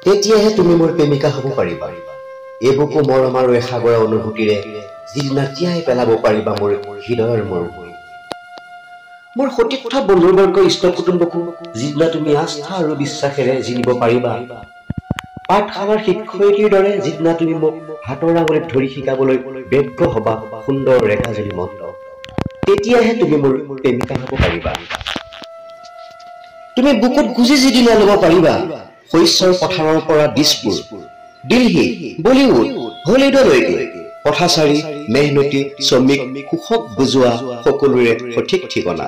তেতিয়াহে তুমি মোৰ প্ৰেমিকা হ'ব পাৰিবা। এইবুকু মৰম আৰু এসাগৰৰ অনুভূতিৰে যিদিনা তিয়াই পেলাব পাৰিবা মোৰ হৃদয়ৰ মৰুভূমি। মোৰ সতীৰ্থ বন্ধুবৰ্গ ইষ্ট কুটুম্বকো যিদিনা তুমি আস্থা আৰু বিশ্বাসেৰে জিনিব পাৰিবা। পাঠশালাৰ শিক্ষয়িত্ৰীৰ দৰে যিদিনা তুমি মোক হাতৰ আঙুলিত ধৰি শিকাবলৈ ব্যগ্ৰ হবা সুন্দৰ ৰেখাজনী মন্ত্ৰ, তেতিয়াহে তুমি মোৰ প্ৰেমিকা হ'ব পাৰিবা। তুমি বুকুত গুজি যিদিনা ল'ব পাৰিবা শস্যৰ পথাৰৰ পৰা দিছপুৰ, দিল্লী, বলিউড, হলিউডলৈকে পথাচাৰী, মেহনতি, শ্ৰমিক, সুখক বুজোৱা সকলোৰে সঠিক ঠিকনা।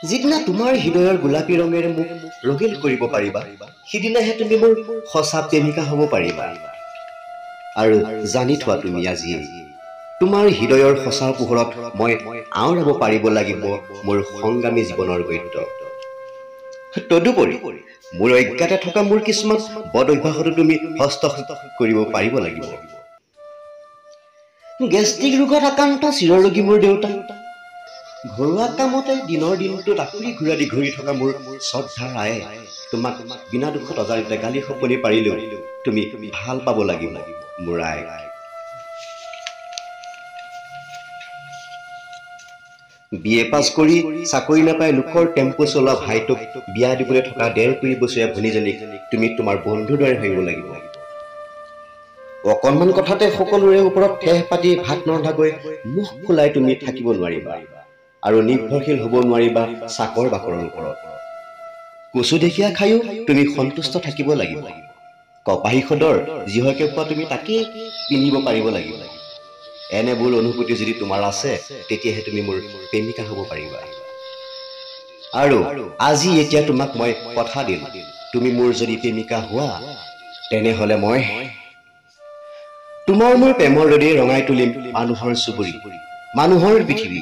যিদিনা তোমাৰ হৃদয়ৰ গোলাপী ৰঙেৰে মোক ৰঙীন কৰিব পাৰিবা, সিদিনাহে তুমি মোৰ সঁচা প্ৰেমিকা হ'ব পাৰিবা। আৰু জানি থোৱা তুমি আজি তোমাৰ হৃদয়ৰ সঁচা পোহৰত মই আওৰাব পাৰিব লাগিব মোৰ সংগ্ৰামী জীৱনৰ গদ্য। তদুপৰি মোৰ অজ্ঞাতে থকা মোৰ কিছুমান বদ অভ্যাসতো তুমি হস্তক্ষেপ কৰিব পাৰিব লাগিব। গেষ্ট্ৰিক ৰোগত আক্ৰান্ত চিৰৰোগী মোৰ দেউতা, ঘৰুৱা কামতে দিনৰ দিনটো তাকুৰি ঘূৰাদি ঘূৰি থকা মোৰ শ্ৰদ্ধাৰ আয়ে তোমাক বিনা দুখত অজানিতে গালি শপনি পাৰিলেও তুমি ভাল পাব লাগিব মোৰ আয়ে। BA পাছ কৰি চাকৰি নাপাই লোকৰ টেম্পু চলোৱা ভাইটোক বিয়া দিবলৈ থকা ১.৫-২ বছৰীয়া ভনীজনীক তুমি তোমাৰ বন্ধুৰ দৰে ভাবিব লাগিব। অকণমান কথাতে সকলোৰে ওপৰত ঠেহ পাতি ভাত নৰন্ধাকৈ মুখ ফুলাই তুমি থাকিব নোৱাৰিবা আৰু নিৰ্ভৰশীল হ'ব নোৱাৰিবা চাকৰ বাকৰৰ ওপৰত। কচু ঢেকীয়া খায়ো তুমি সন্তুষ্ট থাকিব লাগিব। কপাহী সদৰ যিহকে পোৱা তুমি তাকেই পিন্ধিব পাৰিব লাগিব। এনেবোৰ অনুভূতি যদি তোমাৰ আছে তেতিয়াহে তুমি মোৰ প্ৰেমিকা হ'ব পাৰিবা। আৰু আজি এতিয়া তোমাক মই কথা দিম, তুমি মোৰ যদি প্ৰেমিকা হোৱা তেনেহ'লে মই তোমাৰ মোৰ প্ৰেমৰ ৰদেই ৰঙাই তুলিম মানুহৰ চুবুৰী, মানুহৰ পৃথিৱী।